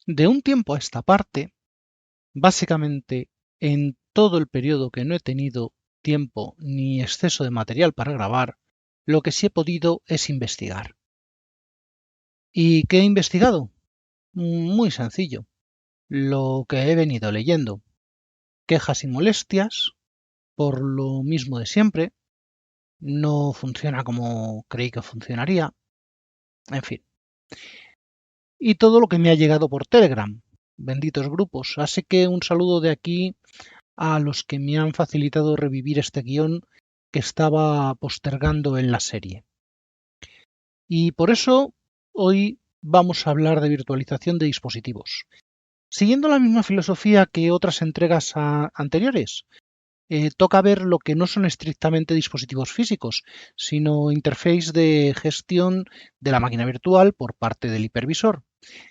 De un tiempo a esta parte, básicamente en todo el periodo que no he tenido tiempo ni exceso de material para grabar, lo que sí he podido es investigar. ¿Y qué he investigado? Muy sencillo, lo que he venido leyendo. Quejas y molestias, por lo mismo de siempre, no funciona como creí que funcionaría, en fin. Y todo lo que me ha llegado por Telegram, benditos grupos. Así que un saludo de aquí a los que me han facilitado revivir este guión que estaba postergando en la serie. Y por eso hoy vamos a hablar de virtualización de dispositivos. Siguiendo la misma filosofía que otras entregas anteriores, toca ver lo que no son estrictamente dispositivos físicos, sino interface de gestión de la máquina virtual por parte del hipervisor.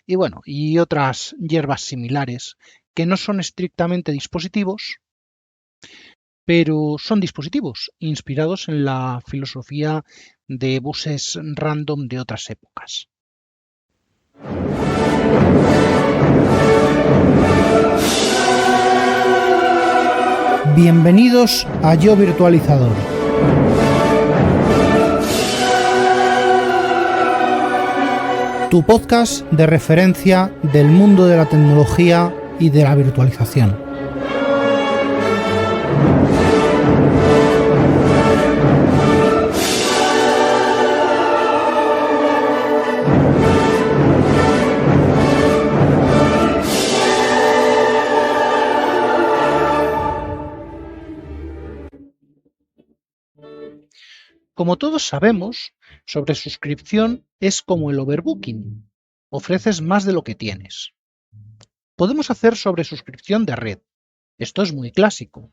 Y bueno, y otras hierbas similares que no son estrictamente dispositivos, pero son dispositivos inspirados en la filosofía de buses random de otras épocas. Bienvenidos a Yo Virtualizador. Tu podcast de referencia del mundo de la tecnología y de la virtualización. Como todos sabemos, sobresuscripción es como el overbooking. Ofreces más de lo que tienes. Podemos hacer sobresuscripción de red. Esto es muy clásico.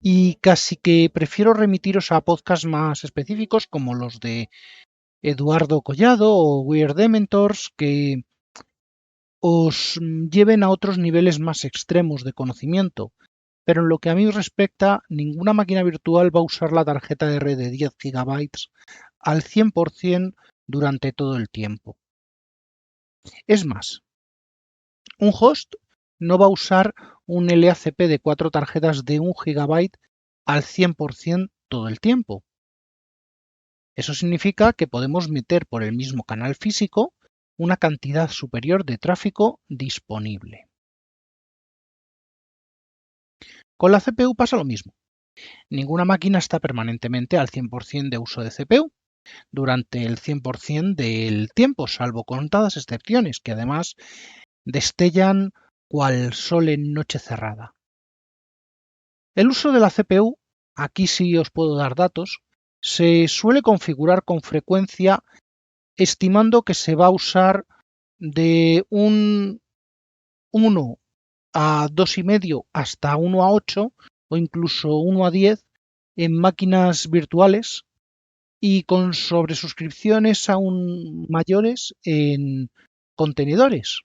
Y casi que prefiero remitiros a podcasts más específicos como los de Eduardo Collado o Weird Dementors que os lleven a otros niveles más extremos de conocimiento. Pero en lo que a mí respecta, ninguna máquina virtual va a usar la tarjeta de red de 10 GB al 100% durante todo el tiempo. Es más, un host no va a usar un LACP de 4 tarjetas de 1 GB al 100% todo el tiempo. Eso significa que podemos meter por el mismo canal físico una cantidad superior de tráfico disponible. Con la CPU pasa lo mismo. Ninguna máquina está permanentemente al 100% de uso de CPU durante el 100% del tiempo, salvo contadas excepciones que además destellan cual sol en noche cerrada. El uso de la CPU, aquí sí os puedo dar datos, se suele configurar con frecuencia estimando que se va a usar de un 1 a 2,5 hasta 1 a 8 o incluso 1 a 10 en máquinas virtuales y con sobresuscripciones aún mayores en contenedores,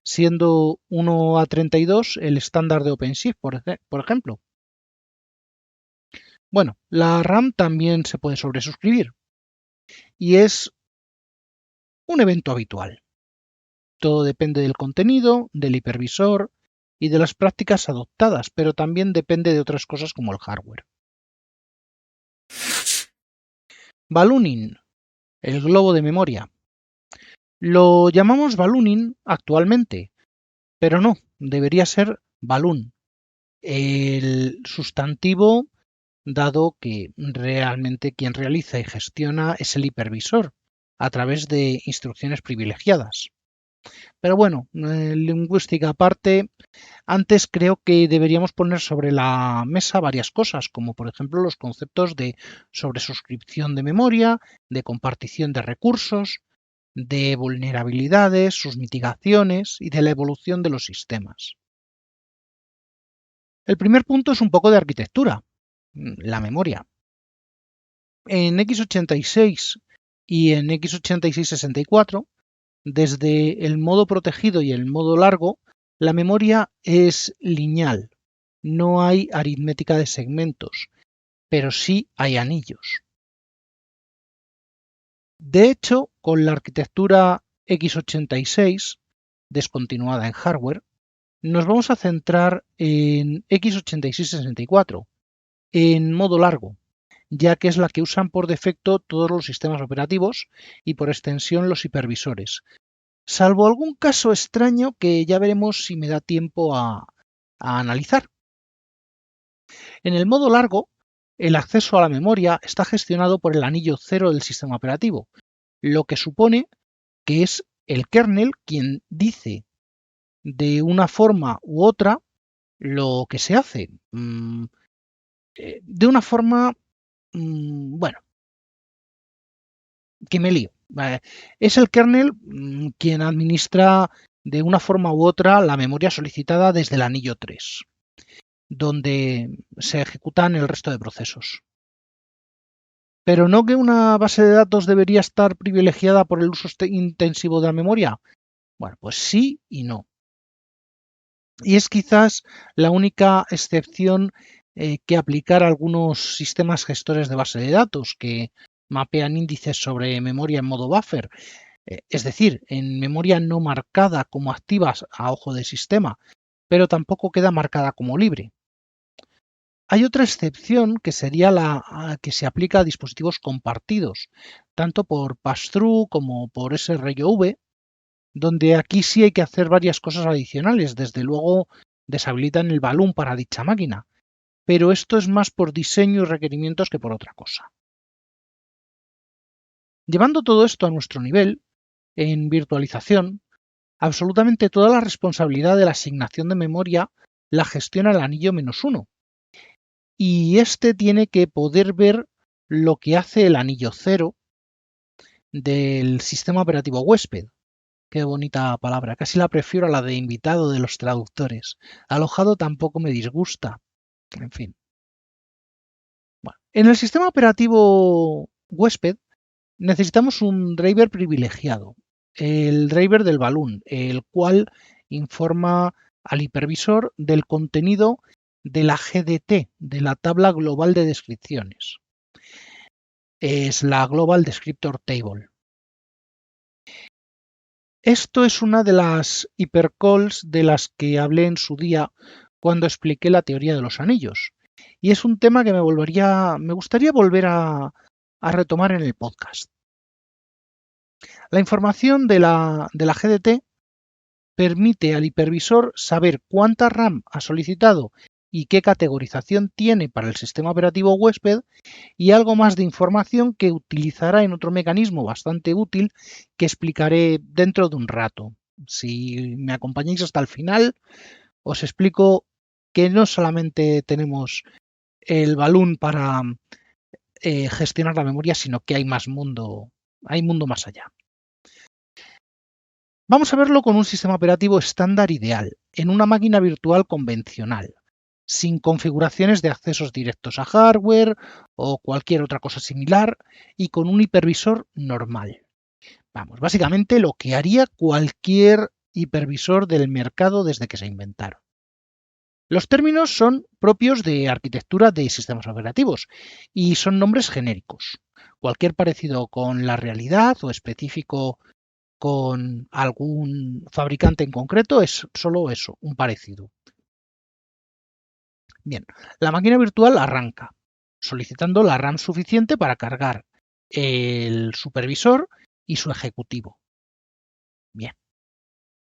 siendo 1 a 32 el estándar de OpenShift, por ejemplo. Bueno, la RAM también se puede sobresuscribir y es un evento habitual. Todo depende del contenido, del hipervisor y de las prácticas adoptadas, pero también depende de otras cosas como el hardware. Ballooning, el globo de memoria. Lo llamamos ballooning actualmente, pero no, debería ser balloon, el sustantivo dado que realmente quien realiza y gestiona es el hipervisor a través de instrucciones privilegiadas. Pero bueno, lingüística aparte, antes creo que deberíamos poner sobre la mesa varias cosas, como por ejemplo los conceptos de sobresuscripción de memoria, de compartición de recursos, de vulnerabilidades, sus mitigaciones y de la evolución de los sistemas. El primer punto es un poco de arquitectura, la memoria. En x86 y en x86-64, desde el modo protegido y el modo largo, la memoria es lineal. No hay aritmética de segmentos, pero sí hay anillos. De hecho, con la arquitectura x86 descontinuada en hardware, nos vamos a centrar en x86-64, en modo largo, ya que es la que usan por defecto todos los sistemas operativos y por extensión los hipervisores, salvo algún caso extraño que ya veremos si me da tiempo a analizar. En el modo largo, el acceso a la memoria está gestionado por el anillo 0 del sistema operativo, lo que supone que es el kernel quien dice de una forma u otra lo que se hace. De una forma, bueno, que me lío. Es el kernel quien administra de una forma u otra la memoria solicitada desde el anillo 3, donde se ejecutan el resto de procesos. Pero no que una base de datos debería estar privilegiada por el uso intensivo de la memoria. Bueno, pues sí y no. Y es quizás la única excepción que aplicar a algunos sistemas gestores de base de datos que mapean índices sobre memoria en modo buffer, es decir, en memoria no marcada como activas a ojo de sistema, pero tampoco queda marcada como libre. Hay otra excepción que sería la que se aplica a dispositivos compartidos, tanto por pass-through como por SRV, donde aquí sí hay que hacer varias cosas adicionales. Desde luego deshabilitan el balloon para dicha máquina, pero esto es más por diseño y requerimientos que por otra cosa. Llevando todo esto a nuestro nivel, en virtualización, absolutamente toda la responsabilidad de la asignación de memoria la gestiona el anillo -1. Y este tiene que poder ver lo que hace el anillo 0 del sistema operativo huésped. Qué bonita palabra, casi la prefiero a la de invitado de los traductores. Alojado tampoco me disgusta. En fin. Bueno, en el sistema operativo huésped necesitamos un driver privilegiado, el driver del balloon, el cual informa al hipervisor del contenido de la GDT, de la tabla global de descripciones. Es la Global Descriptor Table. Esto es una de las hipercalls de las que hablé en su día cuando expliqué la teoría de los anillos. Y es un tema que me gustaría volver a retomar en el podcast. La información de la GDT permite al hipervisor saber cuánta RAM ha solicitado y qué categorización tiene para el sistema operativo huésped, y algo más de información que utilizará en otro mecanismo bastante útil que explicaré dentro de un rato. Si me acompañáis hasta el final, os explico que no solamente tenemos el balloon para gestionar la memoria, sino que hay mundo más allá. Vamos a verlo con un sistema operativo estándar ideal, en una máquina virtual convencional, sin configuraciones de accesos directos a hardware o cualquier otra cosa similar, y con un hipervisor normal. Vamos, básicamente lo que haría cualquier hipervisor del mercado desde que se inventaron. Los términos son propios de arquitectura de sistemas operativos y son nombres genéricos. Cualquier parecido con la realidad o específico con algún fabricante en concreto es solo eso, un parecido. Bien, la máquina virtual arranca solicitando la RAM suficiente para cargar el supervisor y su ejecutivo. Bien.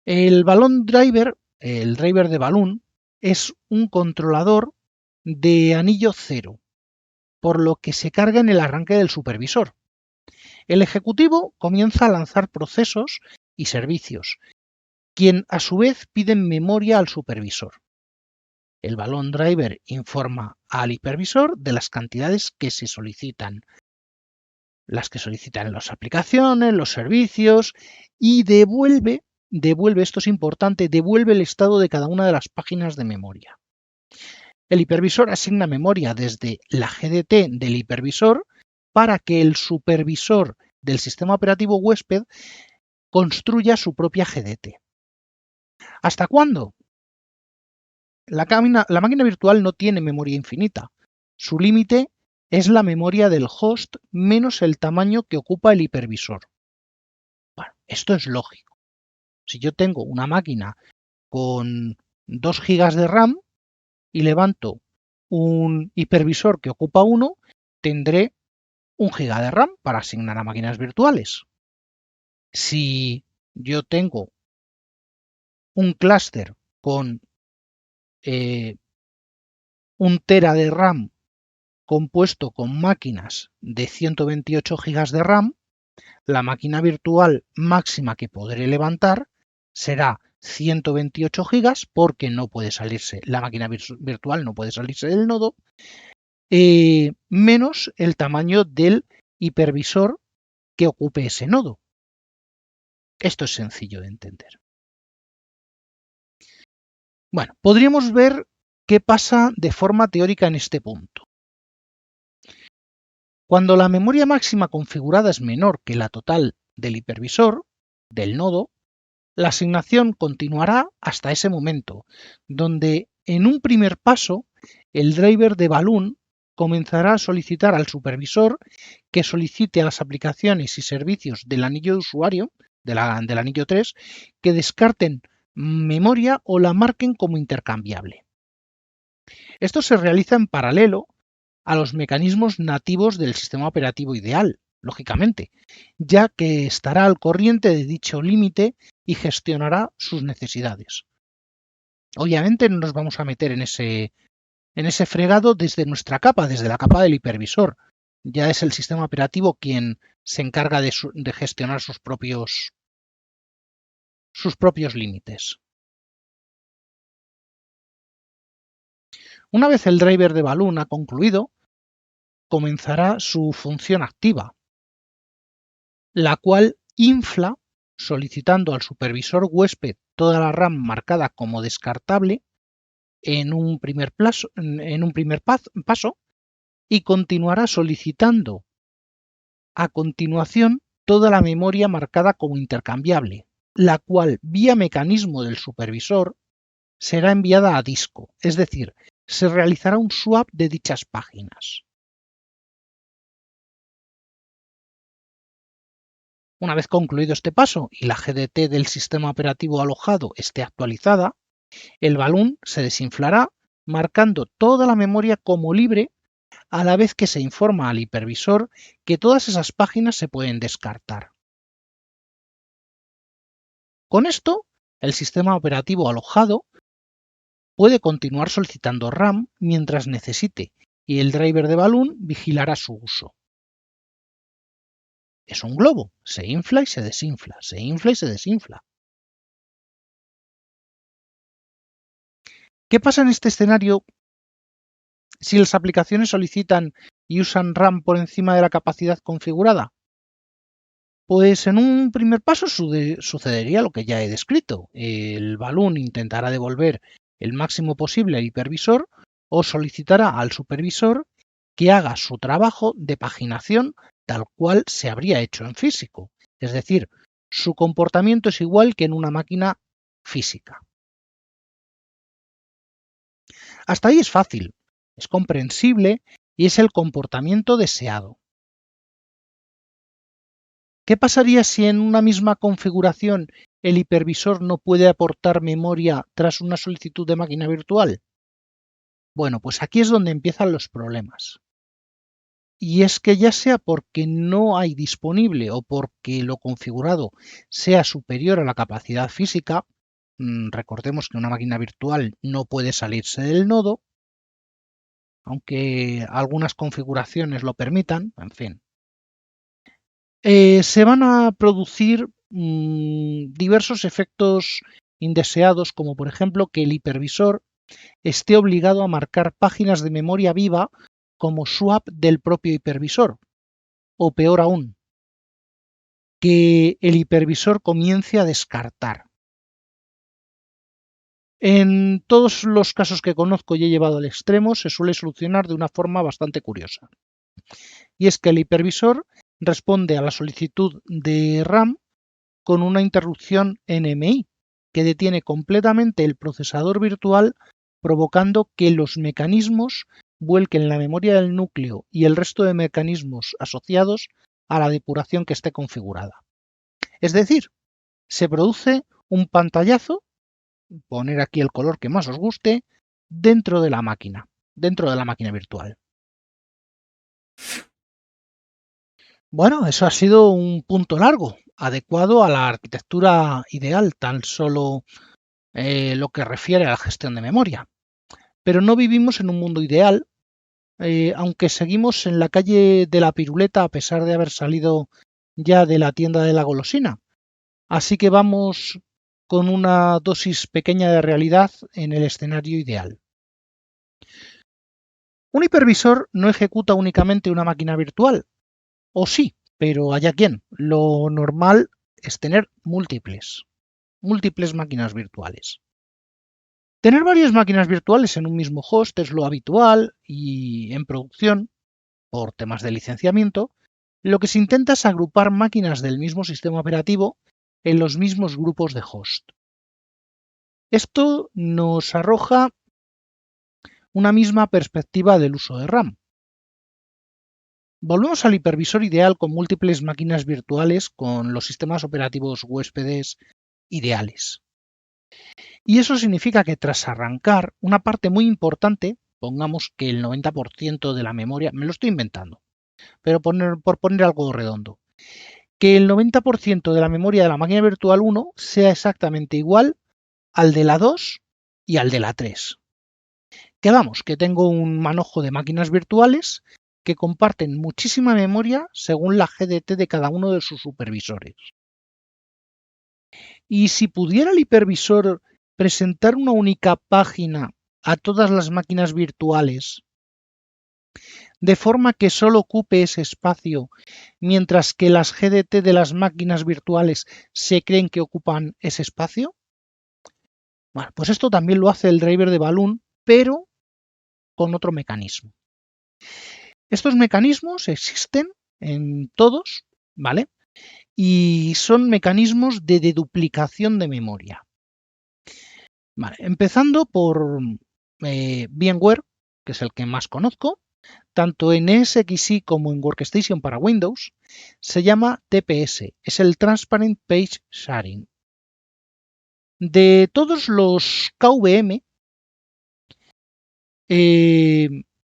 El balloon driver, el driver de balloon, es un controlador de anillo 0, por lo que se carga en el arranque del supervisor. El ejecutivo comienza a lanzar procesos y servicios, quien a su vez pide memoria al supervisor. El balloon driver informa al hipervisor de las cantidades que se solicitan, las que solicitan las aplicaciones, los servicios, y devuelve, esto es importante, devuelve el estado de cada una de las páginas de memoria. El hipervisor asigna memoria desde la GDT del hipervisor para que el supervisor del sistema operativo huésped construya su propia GDT. ¿Hasta cuándo? La máquina virtual no tiene memoria infinita. Su límite es la memoria del host menos el tamaño que ocupa el hipervisor. Bueno, esto es lógico. Si yo tengo una máquina con 2 GB de RAM y levanto un hipervisor que ocupa 1, tendré 1 GB de RAM para asignar a máquinas virtuales. Si yo tengo un clúster con 1 tera de RAM compuesto con máquinas de 128 GB de RAM, la máquina virtual máxima que podré levantar será 128 GB porque no puede salirse, la máquina virtual no puede salirse del nodo, menos el tamaño del hipervisor que ocupe ese nodo. Esto es sencillo de entender. Bueno, podríamos ver qué pasa de forma teórica en este punto. Cuando la memoria máxima configurada es menor que la total del hipervisor, del nodo, la asignación continuará hasta ese momento, donde en un primer paso el driver de Balloon comenzará a solicitar al supervisor que solicite a las aplicaciones y servicios del anillo de usuario, del anillo 3, que descarten memoria o la marquen como intercambiable. Esto se realiza en paralelo a los mecanismos nativos del sistema operativo ideal, lógicamente, ya que estará al corriente de dicho límite y gestionará sus necesidades. Obviamente no nos vamos a meter en ese fregado desde nuestra capa, desde la capa del hipervisor. Ya es el sistema operativo quien se encarga de gestionar sus propios límites. Una vez el driver de Balloon ha concluido, comenzará su función activa, la cual infla solicitando al supervisor huésped toda la RAM marcada como descartable en un primer paso y continuará solicitando a continuación toda la memoria marcada como intercambiable, la cual vía mecanismo del supervisor será enviada a disco, es decir, se realizará un swap de dichas páginas. Una vez concluido este paso y la GDT del sistema operativo alojado esté actualizada, el Balloon se desinflará marcando toda la memoria como libre a la vez que se informa al hipervisor que todas esas páginas se pueden descartar. Con esto, el sistema operativo alojado puede continuar solicitando RAM mientras necesite y el driver de Balloon vigilará su uso. Es un globo, se infla y se desinfla, se infla y se desinfla. ¿Qué pasa en este escenario si las aplicaciones solicitan y usan RAM por encima de la capacidad configurada? Pues en un primer paso sucedería lo que ya he descrito. El Balloon intentará devolver el máximo posible al hipervisor o solicitará al supervisor que haga su trabajo de paginación tal cual se habría hecho en físico. Es decir, su comportamiento es igual que en una máquina física. Hasta ahí es fácil, es comprensible y es el comportamiento deseado. ¿Qué pasaría si en una misma configuración el hipervisor no puede aportar memoria tras una solicitud de máquina virtual? Bueno, pues aquí es donde empiezan los problemas. Y es que ya sea porque no hay disponible o porque lo configurado sea superior a la capacidad física, recordemos que una máquina virtual no puede salirse del nodo, aunque algunas configuraciones lo permitan, en fin. Se van a producir diversos efectos indeseados, como por ejemplo que el hipervisor esté obligado a marcar páginas de memoria viva como swap del propio hipervisor, o peor aún, que el hipervisor comience a descartar. En todos los casos que conozco y he llevado al extremo, se suele solucionar de una forma bastante curiosa. Y es que el hipervisor responde a la solicitud de RAM con una interrupción NMI, que detiene completamente el procesador virtual, provocando que los mecanismos vuelquen la memoria del núcleo y el resto de mecanismos asociados a la depuración que esté configurada. Es decir, se produce un pantallazo, poner aquí el color que más os guste, dentro de la máquina virtual. Bueno, eso ha sido un punto largo, adecuado a la arquitectura ideal, tan solo lo que refiere a la gestión de memoria. Pero no vivimos en un mundo ideal, aunque seguimos en la calle de la piruleta a pesar de haber salido ya de la tienda de la golosina. Así que vamos con una dosis pequeña de realidad en el escenario ideal. Un hipervisor no ejecuta únicamente una máquina virtual, o sí, pero allá quién. Lo normal es tener múltiples máquinas virtuales. Tener varias máquinas virtuales en un mismo host es lo habitual y en producción, por temas de licenciamiento, lo que se intenta es agrupar máquinas del mismo sistema operativo en los mismos grupos de host. Esto nos arroja una misma perspectiva del uso de RAM. Volvemos al hipervisor ideal con múltiples máquinas virtuales con los sistemas operativos huéspedes ideales. Y eso significa que tras arrancar, una parte muy importante, pongamos que el 90% de la memoria, me lo estoy inventando, pero por poner algo redondo, que el 90% de la memoria de la máquina virtual 1 sea exactamente igual al de la 2 y al de la 3. Que vamos, que tengo un manojo de máquinas virtuales que comparten muchísima memoria según la GDT de cada uno de sus supervisores. Y si pudiera el hipervisor presentar una única página a todas las máquinas virtuales, de forma que solo ocupe ese espacio, mientras que las GDT de las máquinas virtuales se creen que ocupan ese espacio. Bueno, pues esto también lo hace el driver de Balloon, pero con otro mecanismo. Estos mecanismos existen en todos, ¿vale? Y son mecanismos de deduplicación de memoria. Vale, empezando por VMware, que es el que más conozco, tanto en ESXi como en Workstation para Windows, se llama TPS, es el Transparent Page Sharing. De todos los KVM,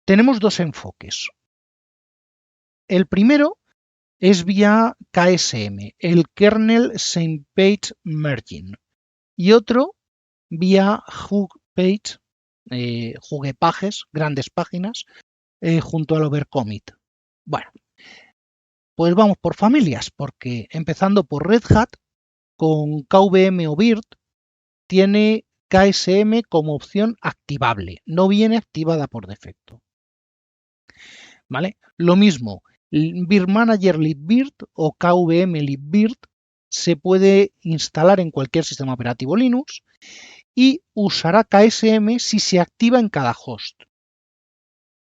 tenemos dos enfoques. El primero es vía KSM, el Kernel Same Page Merging, y otro vía Hugpage, Hugepages, grandes páginas, junto al Overcommit. Bueno, pues vamos por familias, porque empezando por Red Hat, con KVM o Virt, tiene KSM como opción activable, no viene activada por defecto. ¿Vale? Lo mismo, Virt Manager libvirt o KVM libvirt se puede instalar en cualquier sistema operativo Linux y usará KSM si se activa en cada host.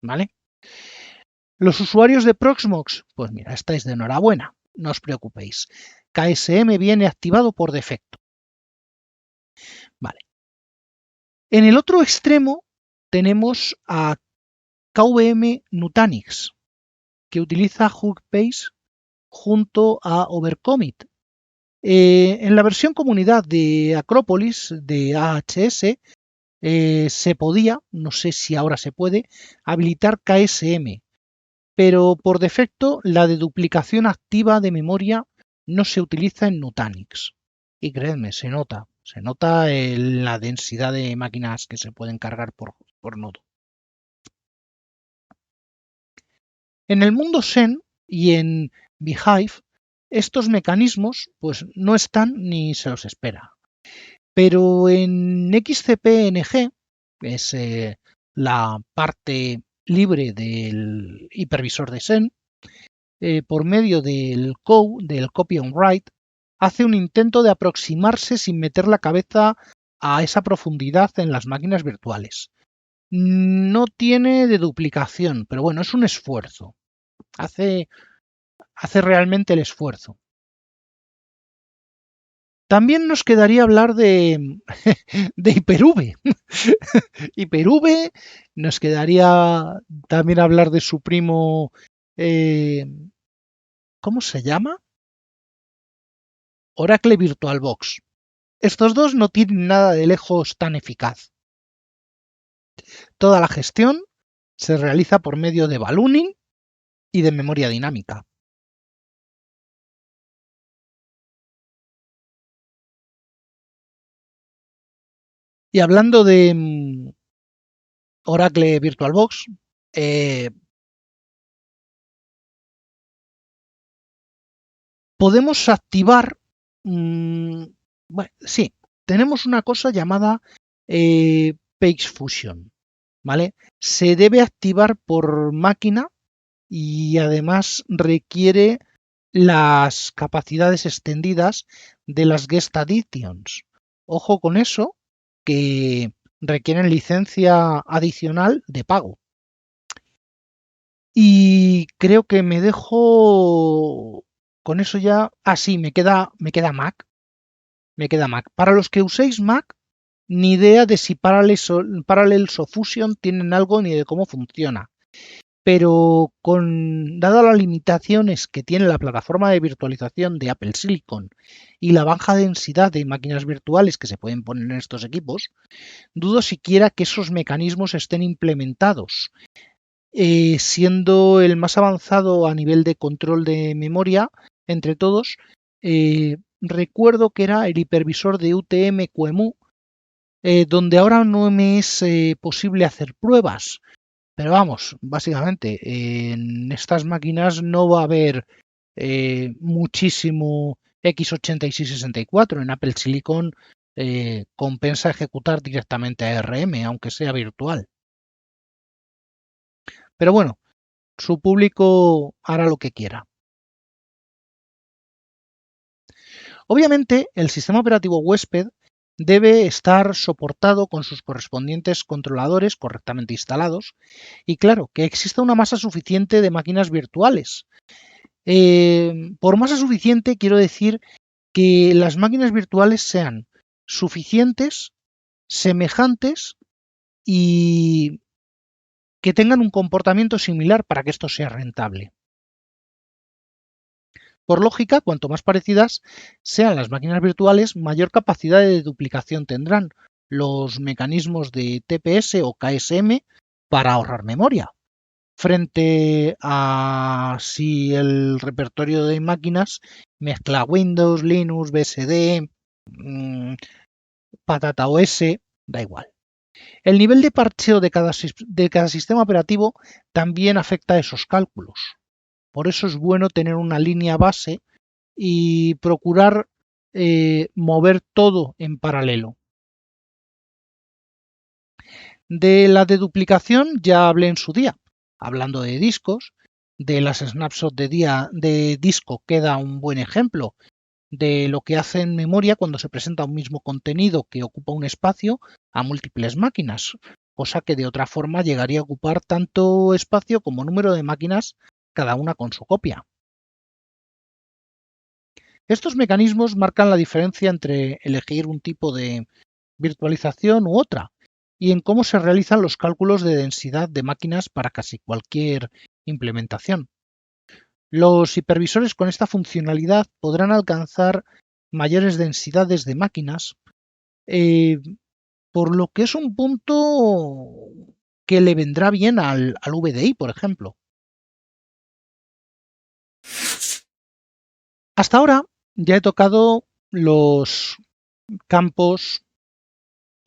¿Vale? Los usuarios de Proxmox, pues mira, estáis de enhorabuena, no os preocupéis. KSM viene activado por defecto. Vale. En el otro extremo tenemos a KVM Nutanix, que utiliza Hugpage junto a Overcommit. En la versión comunidad de Acropolis, de AHS, se podía, no sé si ahora se puede, habilitar KSM, pero por defecto la deduplicación activa de memoria no se utiliza en Nutanix. Y creedme, se nota la densidad de máquinas que se pueden cargar por nodo. En el mundo Xen y en Beehive, estos mecanismos pues no están ni se los espera. Pero en XCP-NG, que es la parte libre del hipervisor de Xen, por medio del copy on write, hace un intento de aproximarse sin meter la cabeza a esa profundidad en las máquinas virtuales. No tiene deduplicación, pero bueno, es un esfuerzo. Hace realmente el esfuerzo. También nos quedaría hablar de Hyper-V. Hyper-V, nos quedaría también hablar de su primo, ¿cómo se llama? Oracle VirtualBox. estos dos no tienen nada de lejos tan eficaz. Toda la gestión se realiza por medio de ballooning y de memoria dinámica. Y hablando de Oracle VirtualBox, podemos activar, bueno, sí, tenemos una cosa llamada Page Fusion, ¿vale? Se debe activar por máquina y además requiere las capacidades extendidas de las Guest Additions. Ojo con eso, que requieren licencia adicional de pago. Y creo que me dejo con eso ya. Ah, sí, me queda Mac. Me queda Mac. Para los que uséis Mac, ni idea de si Parallels o Fusion tienen algo ni de cómo funciona. Pero dadas las limitaciones que tiene la plataforma de virtualización de Apple Silicon y la baja densidad de máquinas virtuales que se pueden poner en estos equipos, dudo siquiera que esos mecanismos estén implementados. Siendo el más avanzado a nivel de control de memoria entre todos, recuerdo que era el hipervisor de UTM-QEMU, donde ahora no me es posible hacer pruebas. Pero vamos, básicamente, en estas máquinas no va a haber muchísimo x86-64. En Apple Silicon compensa ejecutar directamente ARM, aunque sea virtual. Pero bueno, su público hará lo que quiera. Obviamente, el sistema operativo huésped debe estar soportado con sus correspondientes controladores correctamente instalados y claro, que exista una masa suficiente de máquinas virtuales. Por masa suficiente quiero decir que las máquinas virtuales sean suficientes, semejantes y que tengan un comportamiento similar para que esto sea rentable. Por lógica, cuanto más parecidas sean las máquinas virtuales, mayor capacidad de duplicación tendrán los mecanismos de TPS o KSM para ahorrar memoria, frente a si el repertorio de máquinas mezcla Windows, Linux, BSD, Patata OS, da igual. El nivel de parcheo de cada sistema operativo también afecta a esos cálculos. Por eso es bueno tener una línea base y procurar mover todo en paralelo. De la deduplicación ya hablé en su día, hablando de discos. De las snapshots de disco queda un buen ejemplo de lo que hace en memoria cuando se presenta un mismo contenido que ocupa un espacio a múltiples máquinas, cosa que de otra forma llegaría a ocupar tanto espacio como número de máquinas, cada una con su copia. Estos mecanismos marcan la diferencia entre elegir un tipo de virtualización u otra y en cómo se realizan los cálculos de densidad de máquinas para casi cualquier implementación. Los hipervisores con esta funcionalidad podrán alcanzar mayores densidades de máquinas, por lo que es un punto que le vendrá bien al VDI, por ejemplo. Hasta ahora ya he tocado los campos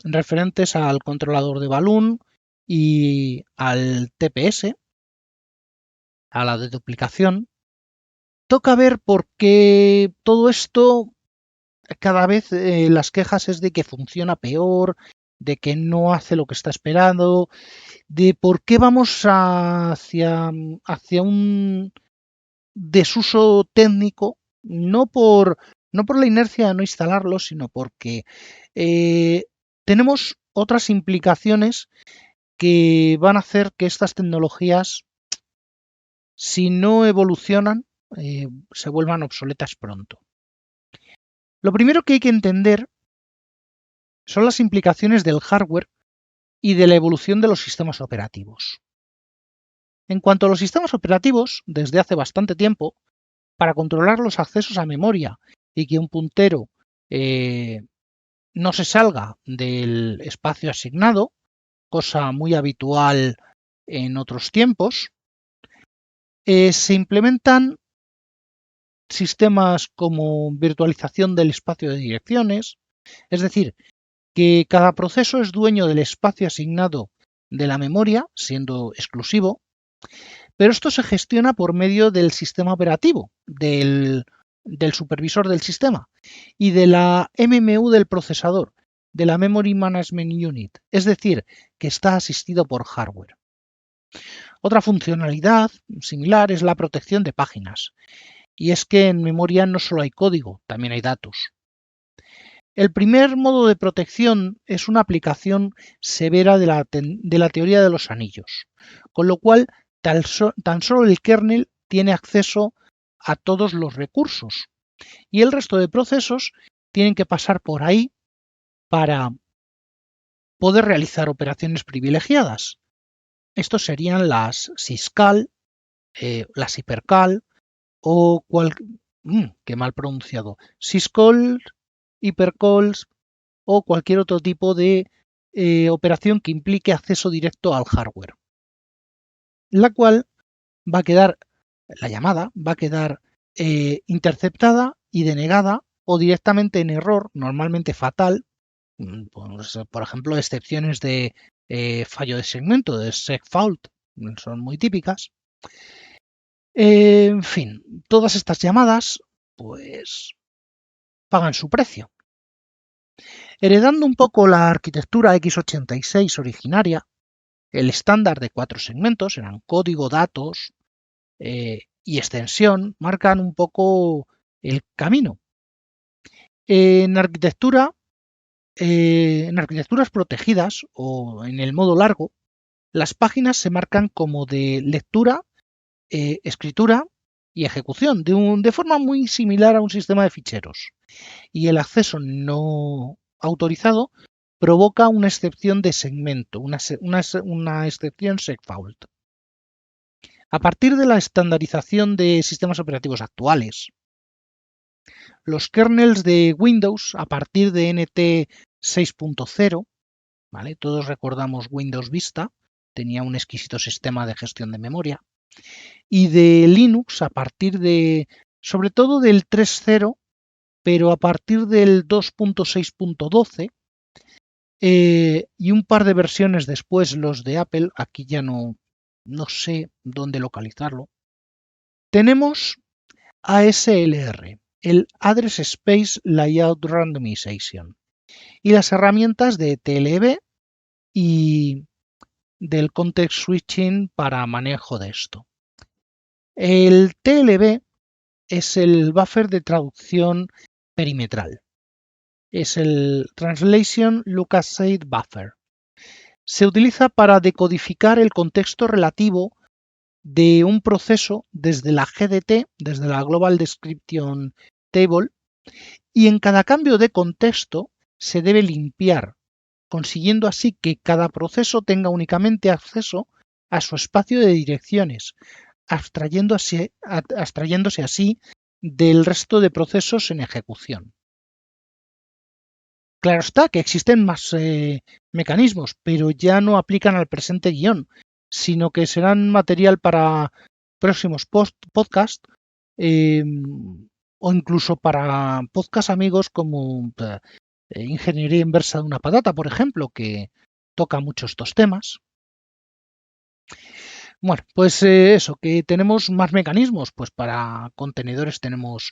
referentes al controlador de balloon y al TPS, a la deduplicación. Toca ver por qué todo esto, cada vez las quejas es de que funciona peor, de que no hace lo que está esperando, de por qué vamos hacia un desuso técnico, no por la inercia de no instalarlo, sino porque tenemos otras implicaciones que van a hacer que estas tecnologías, si no evolucionan, se vuelvan obsoletas pronto. Lo primero que hay que entender son las implicaciones del hardware y de la evolución de los sistemas operativos. En cuanto a los sistemas operativos, desde hace bastante tiempo, para controlar los accesos a memoria y que un puntero no se salga del espacio asignado, cosa muy habitual en otros tiempos. Se implementan sistemas como virtualización del espacio de direcciones, es decir, que cada proceso es dueño del espacio asignado de la memoria, siendo exclusivo, pero esto se gestiona por medio del sistema operativo, del supervisor del sistema y de la MMU del procesador, de la Memory Management Unit, es decir, que está asistido por hardware. Otra funcionalidad similar es la protección de páginas, y es que en memoria no solo hay código, también hay datos. El primer modo de protección es una aplicación severa de la teoría de los anillos, con lo cual tan solo el kernel tiene acceso a todos los recursos y el resto de procesos tienen que pasar por ahí para poder realizar operaciones privilegiadas. Estos serían las syscall, las hypercall o qué mal pronunciado, syscall, hypercalls o cualquier otro tipo de operación que implique acceso directo al hardware, la cual va a quedar, la llamada va a quedar interceptada y denegada o directamente en error, normalmente fatal, pues, por ejemplo, excepciones de fallo de segmento, de segfault, son muy típicas. En fin, todas estas llamadas pues pagan su precio. Heredando un poco la arquitectura x86 originaria, el estándar de 4 segmentos, eran código, datos y extensión, marcan un poco el camino. En arquitecturas protegidas o en el modo largo, las páginas se marcan como de lectura, escritura y ejecución, de forma muy similar a un sistema de ficheros. Y el acceso no autorizado provoca una excepción de segmento, una excepción segfault. A partir de la estandarización de sistemas operativos actuales, los kernels de Windows, a partir de NT 6.0, ¿vale? Todos recordamos Windows Vista, tenía un exquisito sistema de gestión de memoria, y de Linux a partir de, sobre todo del 3.0, pero a partir del 2.6.12 y un par de versiones después, los de Apple, aquí ya no sé dónde localizarlo, tenemos ASLR, el Address Space Layout Randomization, y las herramientas de TLB y del Context Switching para manejo de esto. El TLB es el buffer de traducción perimetral. Es el Translation Lookahead Buffer. Se utiliza para decodificar el contexto relativo de un proceso desde la GDT, desde la Global Description Table, y en cada cambio de contexto se debe limpiar, consiguiendo así que cada proceso tenga únicamente acceso a su espacio de direcciones, abstrayéndose así del resto de procesos en ejecución. Claro está que existen más mecanismos, pero ya no aplican al presente guión, sino que serán material para próximos podcasts o incluso para podcast amigos como Ingeniería Inversa de una Patata, por ejemplo, que toca mucho estos temas. Bueno, pues eso, que tenemos más mecanismos, pues para contenedores tenemos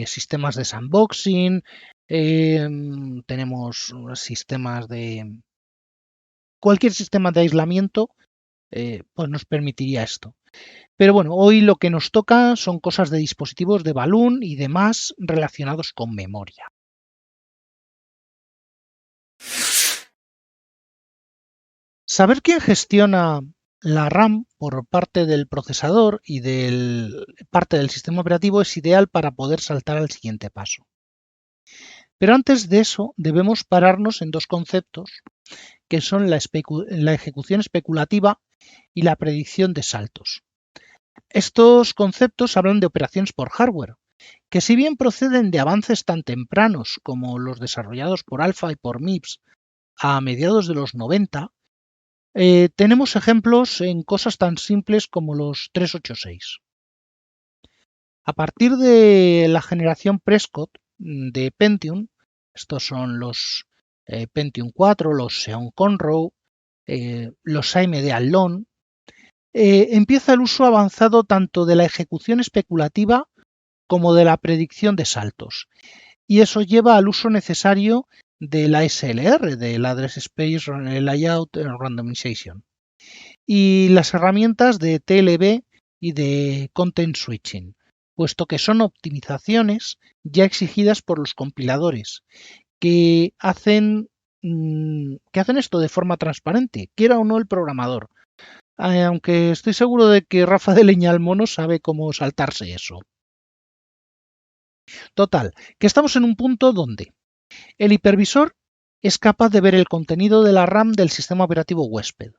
sistemas de sandboxing, tenemos sistemas de... Cualquier sistema de aislamiento pues nos permitiría esto. Pero bueno, hoy lo que nos toca son cosas de dispositivos de Balloon y demás relacionados con memoria. Saber quién gestiona la RAM por parte del procesador y parte del sistema operativo es ideal para poder saltar al siguiente paso. Pero antes de eso debemos pararnos en dos conceptos que son la ejecución especulativa y la predicción de saltos. Estos conceptos hablan de operaciones por hardware, que si bien proceden de avances tan tempranos como los desarrollados por Alpha y por MIPS a mediados de los 90, tenemos ejemplos en cosas tan simples como los 386. A partir de la generación Prescott de Pentium, estos son los Pentium 4, los Xeon Conroe, los AMD Athlon, empieza el uso avanzado tanto de la ejecución especulativa como de la predicción de saltos. Y eso lleva al uso necesario de la SLR, del Address Space Layout Randomization, y las herramientas de TLB y de Content Switching, puesto que son optimizaciones ya exigidas por los compiladores, que hacen esto de forma transparente, quiera o no el programador. Aunque estoy seguro de que Rafa de Leña al Mono sabe cómo saltarse eso. Total, que estamos en un punto donde el hipervisor es capaz de ver el contenido de la RAM del sistema operativo huésped.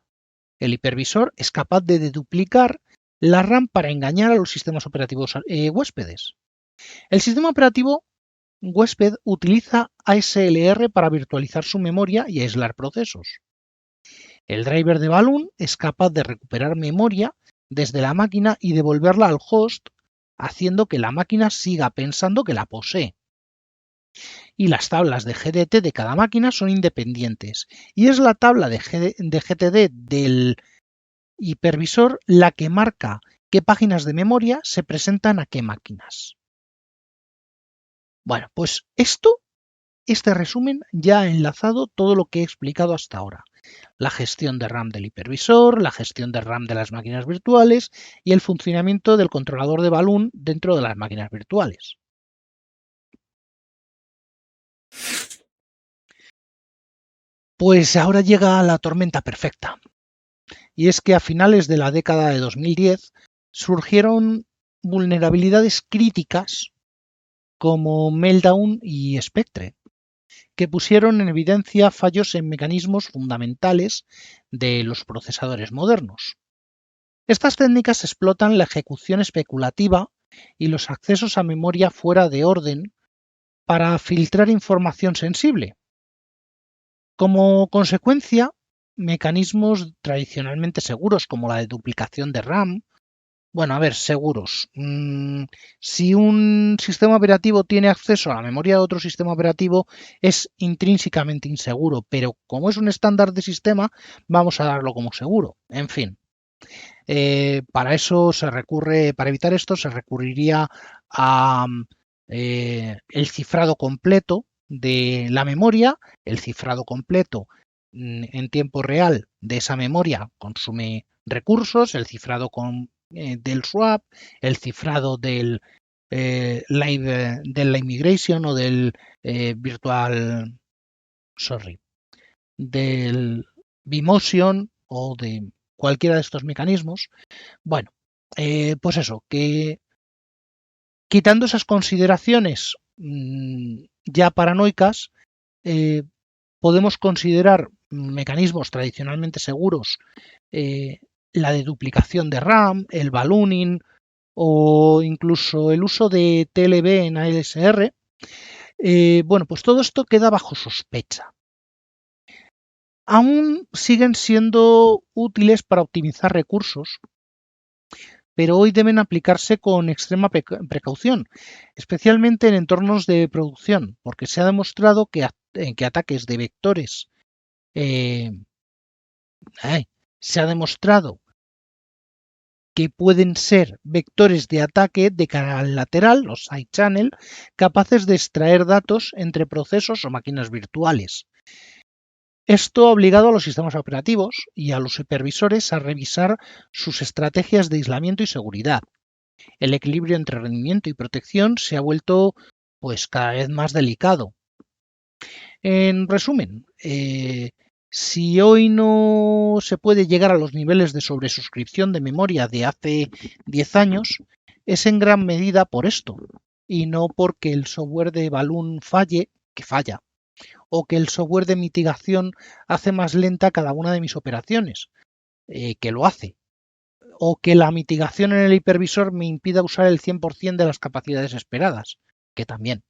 El hipervisor es capaz de deduplicar la RAM para engañar a los sistemas operativos huéspedes. El sistema operativo huésped utiliza ASLR para virtualizar su memoria y aislar procesos. El driver de Balloon es capaz de recuperar memoria desde la máquina y devolverla al host, haciendo que la máquina siga pensando que la posee. Y las tablas de GDT de cada máquina son independientes, y es la tabla de GTD del hipervisor la que marca qué páginas de memoria se presentan a qué máquinas. Bueno, pues este resumen ya ha enlazado todo lo que he explicado hasta ahora. La gestión de RAM del hipervisor, la gestión de RAM de las máquinas virtuales y el funcionamiento del controlador de Balloon dentro de las máquinas virtuales. Pues ahora llega la tormenta perfecta. Y es que a finales de la década de 2010 surgieron vulnerabilidades críticas como Meltdown y Spectre, que pusieron en evidencia fallos en mecanismos fundamentales de los procesadores modernos. Estas técnicas explotan la ejecución especulativa y los accesos a memoria fuera de orden para filtrar información sensible. Como consecuencia, mecanismos tradicionalmente seguros como la deduplicación de RAM, seguros. Si un sistema operativo tiene acceso a la memoria de otro sistema operativo, es intrínsecamente inseguro, pero como es un estándar de sistema, vamos a darlo como seguro. En fin, para evitar esto, se recurriría a el cifrado completo de la memoria. El cifrado completo en tiempo real de esa memoria consume recursos, el cifrado del swap, el cifrado de la immigration o del del vMotion o de cualquiera de estos mecanismos. Bueno, pues eso, que quitando esas consideraciones ya paranoicas, podemos considerar mecanismos tradicionalmente seguros, la deduplicación de RAM, el ballooning o incluso el uso de TLB en ASLR. Pues todo esto queda bajo sospecha. Aún siguen siendo útiles para optimizar recursos, pero hoy deben aplicarse con extrema precaución, especialmente en entornos de producción, porque se ha demostrado que ataques de vectores se ha demostrado que pueden ser vectores de ataque de canal lateral, los side channel, capaces de extraer datos entre procesos o máquinas virtuales. Esto ha obligado a los sistemas operativos y a los supervisores a revisar sus estrategias de aislamiento y seguridad. El equilibrio entre rendimiento y protección se ha vuelto cada vez más delicado. En resumen, si hoy no se puede llegar a los niveles de sobresuscripción de memoria de hace 10 años, es en gran medida por esto, y no porque el software de Balloon falla, o que el software de mitigación hace más lenta cada una de mis operaciones, que lo hace. o que la mitigación en el hipervisor me impida usar el 100% de las capacidades esperadas, que también.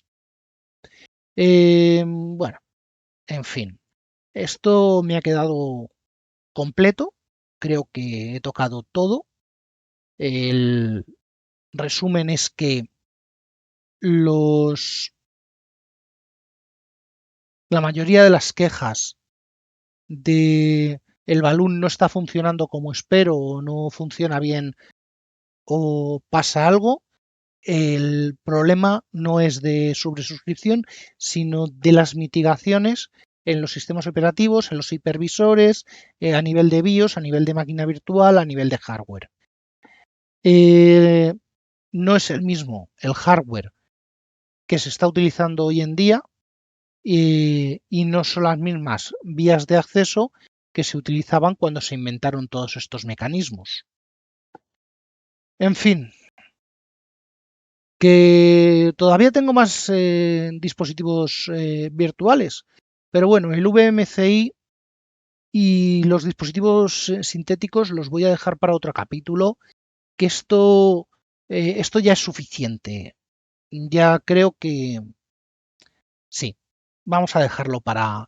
Bueno, en fin, esto me ha quedado completo, creo que he tocado todo. El resumen es que la mayoría de las quejas de el balloon no está funcionando como espero, o no funciona bien, o pasa algo, el problema no es de sobresuscripción, sino de las mitigaciones en los sistemas operativos, en los hipervisores, a nivel de BIOS, a nivel de máquina virtual, a nivel de hardware. No es el mismo el hardware que se está utilizando hoy en día y no son las mismas vías de acceso que se utilizaban cuando se inventaron todos estos mecanismos. En fin, que todavía tengo más dispositivos virtuales, pero bueno, el VMCI y los dispositivos sintéticos los voy a dejar para otro capítulo, que esto ya es suficiente. Ya creo que sí, vamos a dejarlo para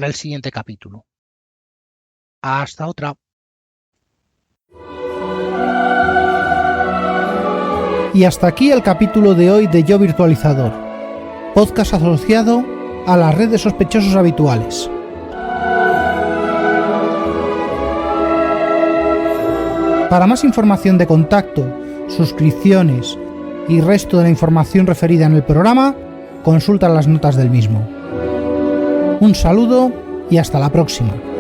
el siguiente capítulo. Hasta otra. Y hasta aquí el capítulo de hoy de Yo Virtualizador, podcast asociado a la red de sospechosos habituales. Para más información de contacto, suscripciones y resto de la información referida en el programa, consulta las notas del mismo. Un saludo y hasta la próxima.